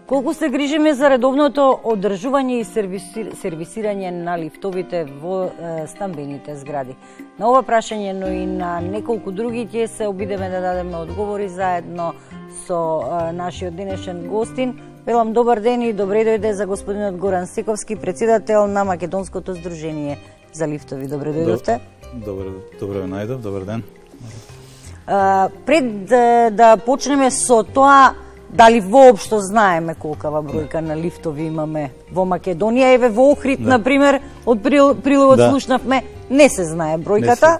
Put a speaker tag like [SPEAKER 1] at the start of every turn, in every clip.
[SPEAKER 1] Колку се грижиме за редовното одржување и сервисирање на лифтовите во стамбените згради? На ова прашање, но и на неколку други ќе се обидеме да дадеме одговори заедно со нашиот денешен гостин. Велам добар ден и добре дојде за господинот Горан Сековски, председател на Македонското здружение за лифтови. Добре дојдовте.
[SPEAKER 2] Добре најдов, добар ден.
[SPEAKER 1] Пред да почнеме со тоа, дали воопшто знаеме колкава бројка на лифтови имаме во Македонија? Еве во Охрид, например, од прилогот слушнавме, не се знае бројката.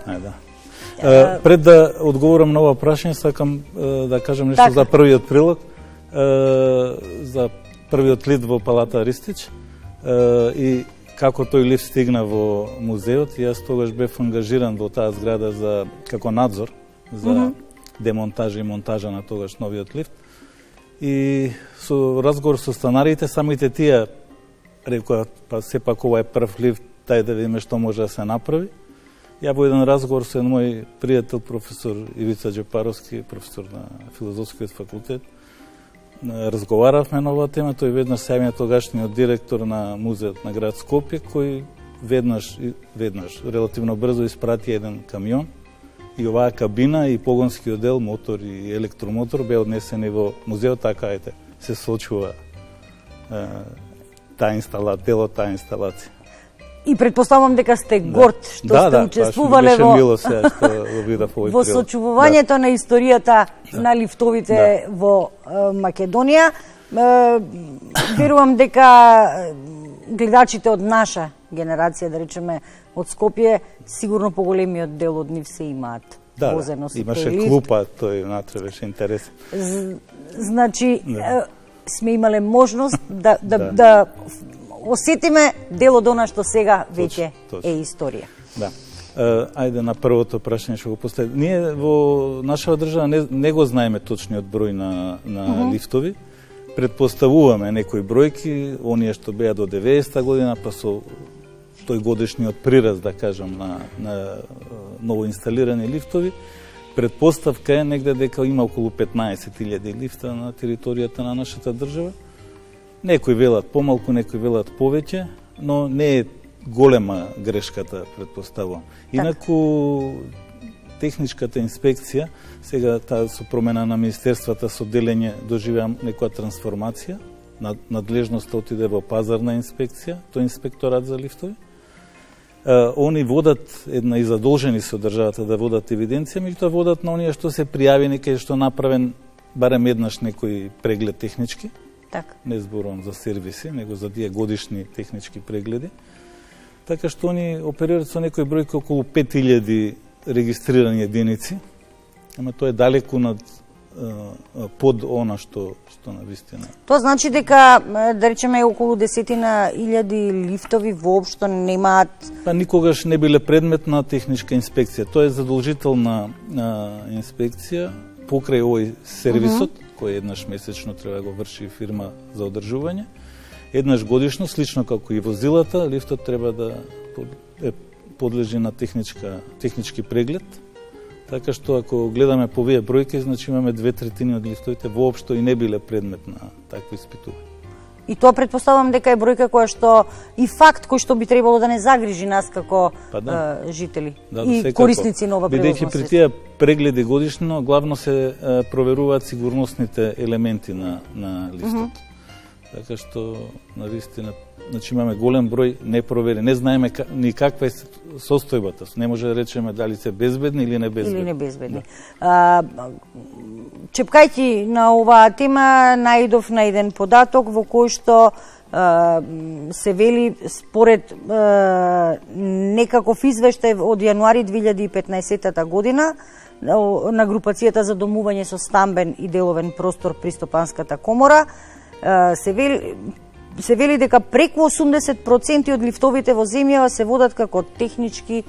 [SPEAKER 2] Пред да одговорам на ова прашање, сакам да кажам нешто за првиот прилог, за првиот лифт во Палата Ристич и како тој лифт стигна во музеот. Јас тогаш бев ангажиран во таа зграда како надзор за демонтажа и монтажа на тогаш новиот лифт. И со разговор со станарите, самите тие рекоа, па сепак ова е прв лифт, тај да видиме што може да се направи. Ја во еден разговор со мој пријател, професор Ивица Джепаровски, професор на Филозофскиот факултет, разговаравме на оваа тема. Тој веднаш се јавија тогашниот директор на музеот на град Скопје, кој веднаш релативно брзо испрати еден камион и оваа кабина и погонскиот дел, мотор и електромотор беа однесени во музеот, така се случува делот таа инсталација. И
[SPEAKER 1] предпоставам дека сте горд што сте учествувале во сочувувањето на историјата на лифтовите во Македонија. Верувам дека гледачите од наша генерација, да речеме од Скопје, сигурно поголемиот дел од нив се имаат возено со тој лифт.
[SPEAKER 2] Имаше клупа, тој натре беше интересен.
[SPEAKER 1] Значи, сме имале можност да осетиме дел од она што сега веќе е историја.
[SPEAKER 2] Да. Ајде на првото прашање што го постави. Ние во нашава држава не го знаеме точниот број на лифтови. Предпоставуваме некои бројки, оние што беа до 90-та година, па со тој годишниот прираст, да кажам, на новоинсталирани лифтови. Предпоставка е негде дека има околу 15.000 лифта на територијата на нашата држава. Некои велат помалку, некои велат повеќе, но не е голема грешката, предпоставувам. Инаку, техничката инспекција, сега таа со промена на министерствата со делење доживеа некоја трансформација, надлежноста отиде во пазарна инспекција, тој инспекторат за лифтови. Они водат и задолжени се од државата да водат евиденција, меѓутоа водат на оние што се пријавени, кај што направен барем еднаш некој преглед технички. Не зборувам за сервиси, него за тие годишни технички прегледи. Така што они оперираат со некој бројка околу 5000 регистрирани единици, ама тоа е далеку под она што навистина.
[SPEAKER 1] Тоа значи дека, да речеме, околу 10.000 лифтови воопшто немаат...
[SPEAKER 2] Па никогаш не биле предмет на техничка инспекција. Тоа е задолжителна инспекција покрај овој сервисот, кој еднаш месечно треба да го врши фирма за одржување. Еднаш годишно, слично како и возилата, лифтот треба да подлежи на технички преглед. Така што ако гледаме по овие бројки, значи имаме 2/3 од лифтовите воопшто и не биле предмет на такви испитувања.
[SPEAKER 1] И тоа предпоставам дека е бројка која што и факт кој што би требало да не загрижи нас како жители и корисници на ова превозно средство.
[SPEAKER 2] Бидејќи при тие прегледи годишно главно се проверуваат сигурносните елементи на лифтот. Така што навистина, значи имаме голем број непроверени, не знаеме ни каква е состојбата. Не може да речеме дали се безбедни или небезбедни.
[SPEAKER 1] Чепкајќи на оваа тема, најдов на еден податок во кој што се вели според некаков извештај од јануари 2015 година на групацијата за домување со стамбен и деловен простор при Стопанската комора, се вели дека преку 80% од лифтовите во земјава се водат како технички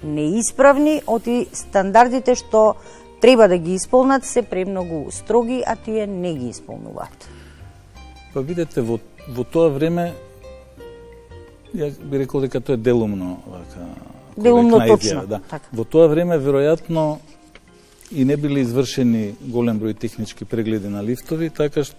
[SPEAKER 1] неисправни, оти стандардите што треба да ги исполнат се премногу строги, а тие не ги исполнуваат.
[SPEAKER 2] Па видете, во тоа време, ја би рекол дека тоа е делумно
[SPEAKER 1] точно.
[SPEAKER 2] Да. Во тоа време, веројатно, и не биле извршени голем број технички прегледи на лифтови, така што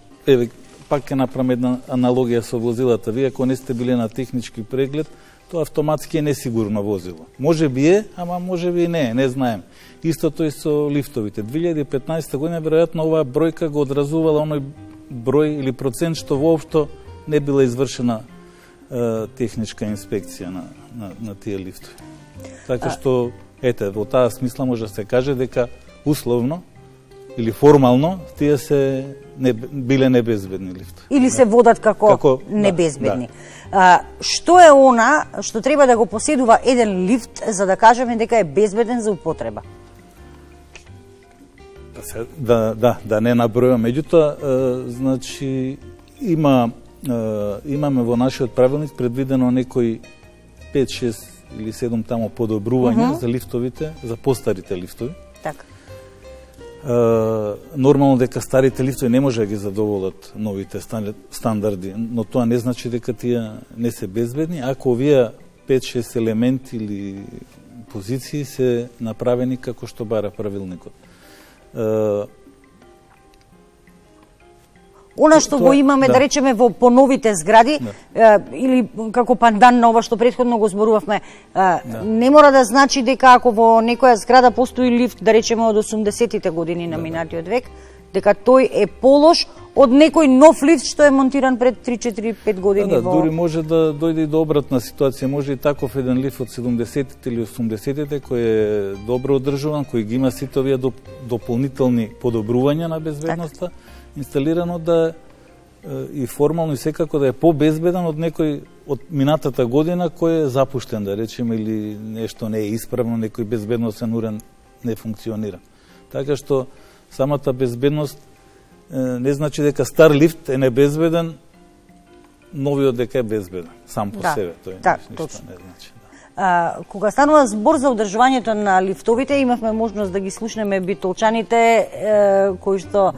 [SPEAKER 2] пак ќе направам една аналогија со возилата. Вие ако не сте биле на технички преглед, тоа автоматски е несигурно возило. Може би е, ама може би и не знаем. Истото и со лифтовите. 2015 година веројатно оваа бројка го одразувала оној број или процент што воопшто не била извршена техничка инспекција на тие лифтови. Така што ете, во таа смисла може да се каже дека условно или формално тие се биле небезбедни лифтови.
[SPEAKER 1] Или се водат како небезбедни. Што е она што треба да го поседува еден лифт за да кажеме дека е безбеден за употреба? Да не
[SPEAKER 2] набројам. Меѓутоа, значи имаме во нашиот правилник предвидено некои 5, 6 или 7 таму подобрувања за лифтовите, за постарите лифтови.
[SPEAKER 1] Така.
[SPEAKER 2] Нормално дека старите лифтови не може да ги задоволат новите стандарди, но тоа не значи дека тие не се безбедни, ако овие 5-6 елементи или позиции се направени како што бара правилникот.
[SPEAKER 1] Она што го имаме, да речеме, во поновите згради, или како пандан на ова што претходно го зборувавме, не мора да значи дека ако во некоја зграда постои лифт, да речеме од 80-тите години на минатиот век, дека тој е полош од некој нов лифт што е монтиран пред 3-4-5 години во...
[SPEAKER 2] дури може да дојде и до обратна ситуација, може и таков еден лифт од 70-тите или 80-тите кој е добро одржуван, кој ги има сите овие дополнителни подобрувања на безбедноста, инсталирано да и формално и секако да е побезбеден од некој од минатата година кој е запуштен, да речеме, или нешто не е исправно, некој безбедносен уред не функционира. Така што самата безбедност не значи дека стар лифт е небезбеден, новиот дека е безбеден сам по себе, тој ништо не значи.
[SPEAKER 1] Кога станува збор за одржувањето на лифтовите, имавме можност да ги слушнеме битолчаните кои што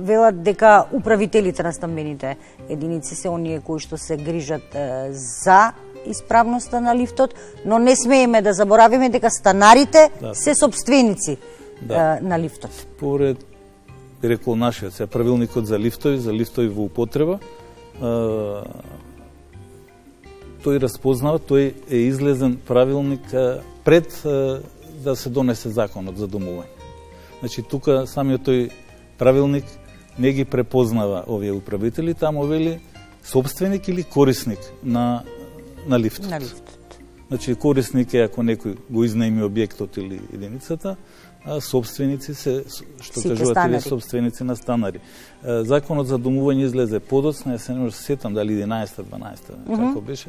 [SPEAKER 1] велат дека управителите на стамбените единици се оние кои што се грижат за исправноста на лифтот, но не смееме да заборавиме дека станарите се собственици на лифтот.
[SPEAKER 2] Според рекол нашиот правилникот за лифтови во употреба, тој распознава, тој е излезен правилник пред да се донесе законот за домување. Значи, тука самиот тој правилник не ги препознава овие управители, таму вели собственик или корисник на лифтот. Значи, корисник е ако некој го изнаеми објектот или единицата, а собственици се, што кажувате, собственици на станари. Законот за домување излезе подоцна, се не може да се сетам дали 11-12, како беше.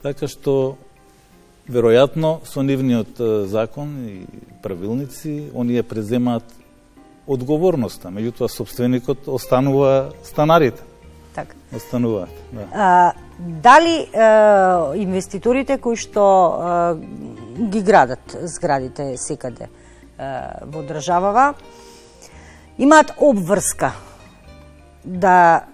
[SPEAKER 2] Така што, веројатно, со нивниот закон и правилници, оние преземаат одговорноста, меѓутоа собственикот останува станарите.
[SPEAKER 1] Така.
[SPEAKER 2] Остануваат,
[SPEAKER 1] дали инвеститорите кои што ги градат зградите секаде во државава имаат обврска да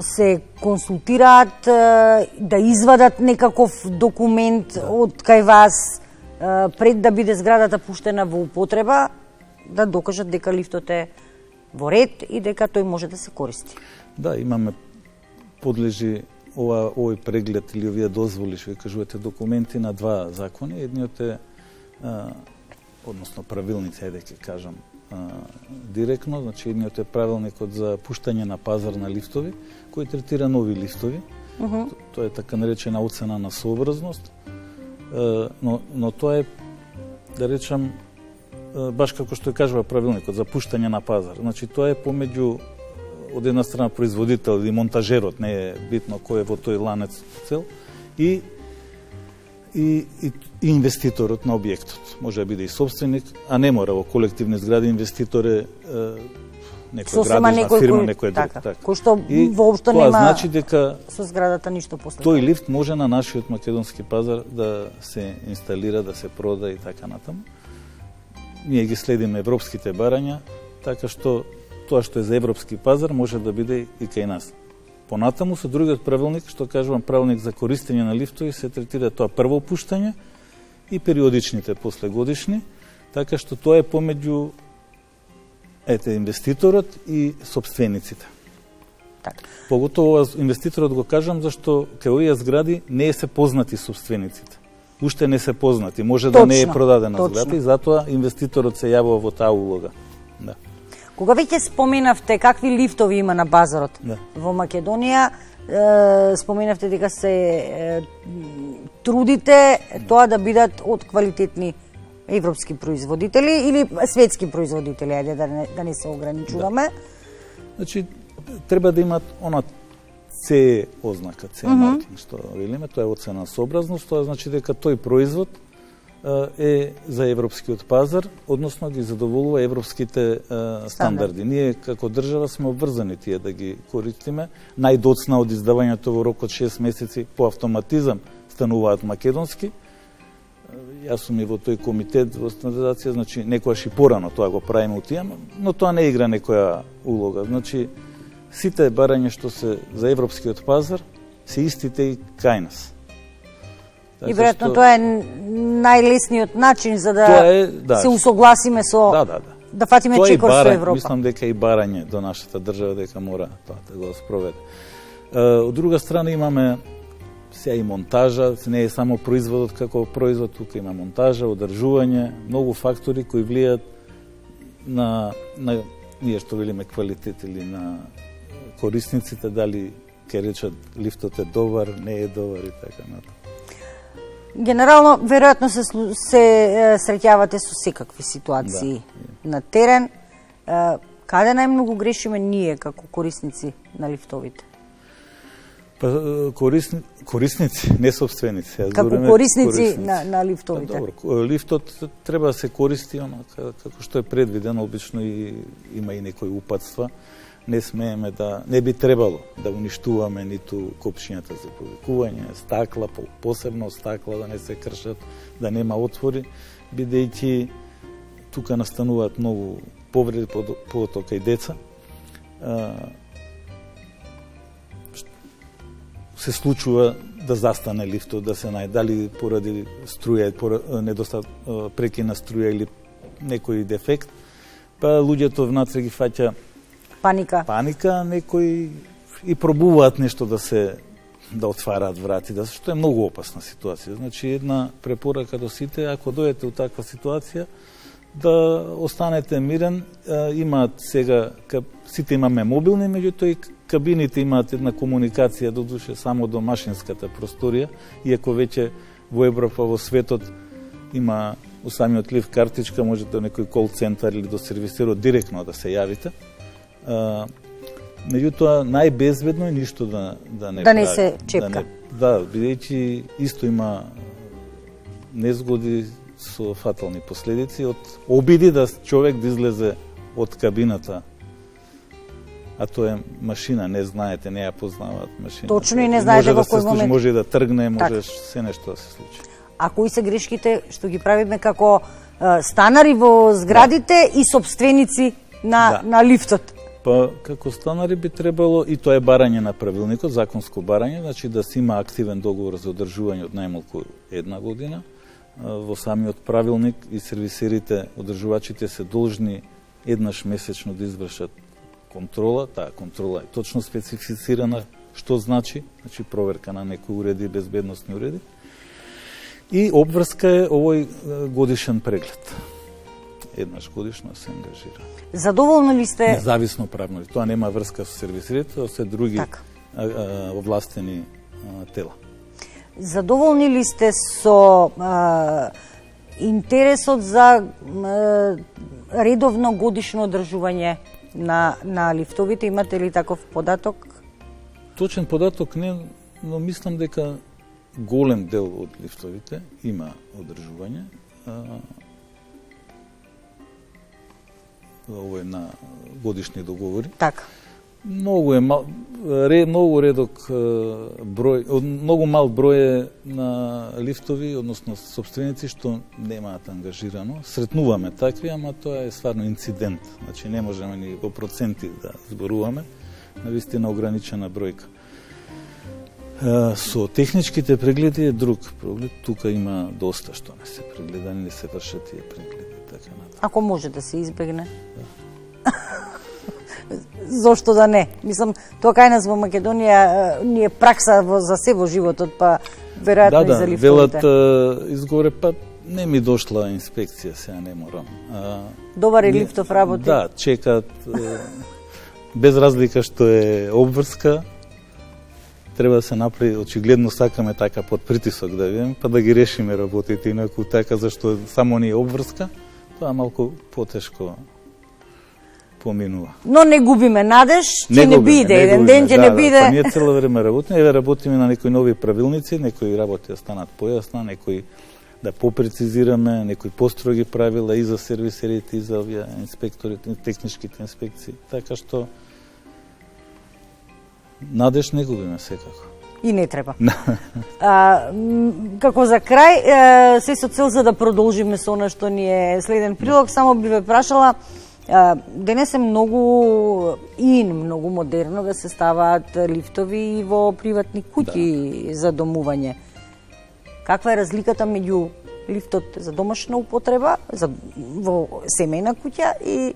[SPEAKER 1] се консултираат, да извадат некаков документ од кај вас пред да биде зградата пуштена во употреба, да докажат дека лифтот е во ред и дека тој може да се користи.
[SPEAKER 2] Да, имаме подлежи овој преглед или овие дозволи, што кажувате, документи на два закони. Едниот е односно правилници, ајде ќе кажам директно, значи едниот е правилникот за пуштање на пазар на лифтови, кој третира нови лифтови. Тоа е така наречена оцена на сообразност, но тоа е, да речам, баш како што кажува правилникот за пуштање на пазар. Значи тоа е помеѓу од една страна производител и монтажерот, не е битно кој е во тој ланец цел, и инвеститорот на објектот. Може да биде и собственик, а не мора во колективни згради инвеститор е некоја градежна фирма, некој друг.
[SPEAKER 1] Така. Кој што воопшто нема
[SPEAKER 2] значи дека
[SPEAKER 1] со зградата ништо после.
[SPEAKER 2] Тој лифт може на нашиот македонски пазар да се инсталира, да се прода и така натаму. Ние ги следиме европските барања, така што тоа што е за европски пазар може да биде и кај нас. Понатаму со другиот правилник, што кажувам правилник за користење на лифтови, се третира тоа прво пуштање и периодичните последгодишни, така што тоа е помеѓу инвеститорот и собствениците.
[SPEAKER 1] Така.
[SPEAKER 2] Поготово инвеститорот го кажам зашто кај овие згради не се познати собствениците. Уште не се познати, може да не е продадена зграда и затоа инвеститорот се јавува во таа улога. Да.
[SPEAKER 1] Кога веќе споменавте какви лифтови има на базарот во Македонија, споменавте дека се трудите тоа да бидат од квалитетни европски производители или светски производители, ајде да не се ограничуваме.
[SPEAKER 2] Значи, треба да имат она CE ознака, CE маркинг, што велиме, тоа е оцена сообразност, тоа значи дека тој производ е за европскиот пазар, односно ги задоволува европските стандарди. Ние како држава сме обврзани тие да ги користиме. Најдоцна од издавањето во рок од 6 месеци по автоматизам стануваат македонски. Јас сум и во тој комитет во стандардизација, значи некојаш и порано тоа го правиме утијаме, но тоа не игра некоја улога. Значи сите барања што се за европскиот пазар се истите и кај нас.
[SPEAKER 1] И веројатно тоа е најлесниот начин за да се усогласиме со да фатиме чекор со Европа.
[SPEAKER 2] Мислам дека и барање до нашата држава дека мора тоа да го спроведе. Од друга страна имаме сега и монтажа, не е само производот како производ, тука има монтажа, одржување, многу фактори кои влијаат на ние што велиме квалитет или на корисниците, дали ќе речат лифтот е добар, не е добар и така натаму.
[SPEAKER 1] Генерално, веројатно се среќавате со секакви ситуации на терен. Каде најмногу грешиме ние како корисници на лифтовите?
[SPEAKER 2] Па, корисници, не собственици.
[SPEAKER 1] Како корисници на лифтовите.
[SPEAKER 2] Добро, лифтот треба да се користи како што е предвидено, обично и има и некои упатства. Не смееме да, не би требало да уништуваме ниту копчињата за повикување, стакла, посебно стакла да не се кршат, да нема отвори, бидејќи тука настануваат многу повреди, потока и деца. Се случува да застане лифтот, да се дали поради струја, прекина струја или некој дефект, па луѓето внатре ги фаќа паника, некои и пробуваат нешто да отвараат врати, што е многу опасна ситуација. Значи, една препорака до сите, ако дојдете у таква ситуација, да останете мирен. Имаат сега, сите имаме мобилни, меѓутоа и кабините имаат една комуникација додуше само до машинската просторија, иако веќе во Европа, во светот има у самиот лифт картичка, може до некој кол центар или до сервисерот директно да се јавите. Меѓутоа најбезбедно е ништо да не
[SPEAKER 1] се чепка.
[SPEAKER 2] Бидејќи исто има незгоди со фатални последици од обиди да човек да излезе од кабината, а тоа е машина, не знаете, не ја познаваат машина.
[SPEAKER 1] Точно и не знаете во кој момент.
[SPEAKER 2] Може да тргне, може се нешто да се случи.
[SPEAKER 1] А кои се грешките што ги правиме како станари во зградите и собственици на лифтот?
[SPEAKER 2] Па, како станари би требало, и тоа е барање на правилникот, законско барање, значи да се има активен договор за одржување од најмалку 1 година. Во самиот правилник и сервисерите, одржувачите се должни еднаш месечно да извршат контрола. Таа контрола е точно специфицирана што значи проверка на некои уреди, безбедносни уреди. И обврска е овој годишен преглед. Еднаш годишно се ангажира.
[SPEAKER 1] Задоволни ли сте?
[SPEAKER 2] Независно правно. Тоа нема врска со сервисерите, тоа се други овластени тела.
[SPEAKER 1] Задоволни ли сте со интересот за редовно годишно одржување на лифтовите? Имате ли таков податок?
[SPEAKER 2] Точен податок не, но мислам дека голем дел од лифтовите има одржување. Ово е на годишни договори.
[SPEAKER 1] Така.
[SPEAKER 2] Многу редок број, многу мал број е на лифтови, односно собственици што немаат ангажирано. Сретнуваме такви, ама тоа е стварно инцидент. Значи не можеме ни во проценти да зборуваме, навистина ограничена бројка. Со техничките прегледи е друг проблем. Тука има доста што не се прегледани, не се вршат тие прегледи.
[SPEAKER 1] Ако може да се избегне. зошто да не? Мислам, тоа кај нас во Македонија ни е пракса за се во животот, па веројатно и за лифтовите.
[SPEAKER 2] Велат изгоре, па не ми дошла инспекција, сега не морам.
[SPEAKER 1] Добар е лифтов работи?
[SPEAKER 2] Да, чекат, без разлика што е обврска, треба да се направи, очигледно сакаме така под притисок да видим, па да ги решиме работите, инаку така зашто само ни е обврска, тоа малку потешко поминува.
[SPEAKER 1] Но не губиме надеж, ќе не биде еден ден, ќе не биде.
[SPEAKER 2] Па ние цело време работиме, еве работиме на некои нови правилници, некои работи да станат појасна, некои да попрецизираме, некои построги правила и за сервисерите, и за овие инспекторите, техничките инспекции, така што надеж не губиме секако.
[SPEAKER 1] И не треба. Како за крај, се со цел за да продолжиме со она што ни е следен прилог, само би ве прашала, денес е многу многу модерно да се ставаат лифтови во приватни куќи за домување. Каква е разликата меѓу лифтот за домашна употреба, во семејна куќа и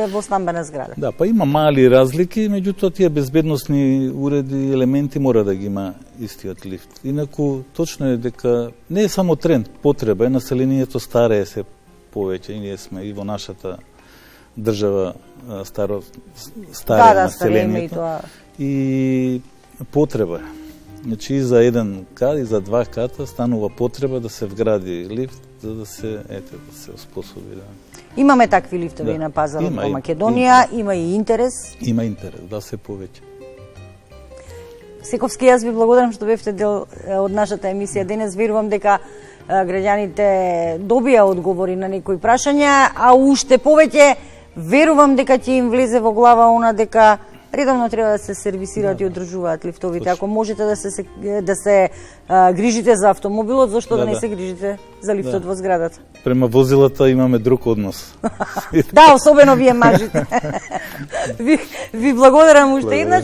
[SPEAKER 1] во стамбена зграда?
[SPEAKER 2] Да, па има мали разлики, меѓутоа тие безбедносни уреди и елементи мора да ги има истиот лифт. Инаку точно е дека не е само тренд, потреба е, населението старее се повеќе и ние сме и во нашата држава старее населението и потреба е. Значи и за еден кат и за два ката станува потреба да се вгради лифт за да се да се успособи. Да.
[SPEAKER 1] Имаме такви лифтови на пазарот во Македонија, има и интерес.
[SPEAKER 2] Има интерес да се повеќе.
[SPEAKER 1] Сековски, јас ви благодарам што бевте дел од нашата емисија денес. Верувам дека граѓаните добија одговори на некои прашања, а уште повеќе верувам дека ќе им влезе во глава она дека редовно треба да се сервисираат и одржуваат лифтовите. Ако можете да се грижите за автомобилот, зошто да не се грижите за лифтот во зградата?
[SPEAKER 2] Према возилата имаме друг однос.
[SPEAKER 1] Да, особено вие мажите. Ви благодарам уште еднаш.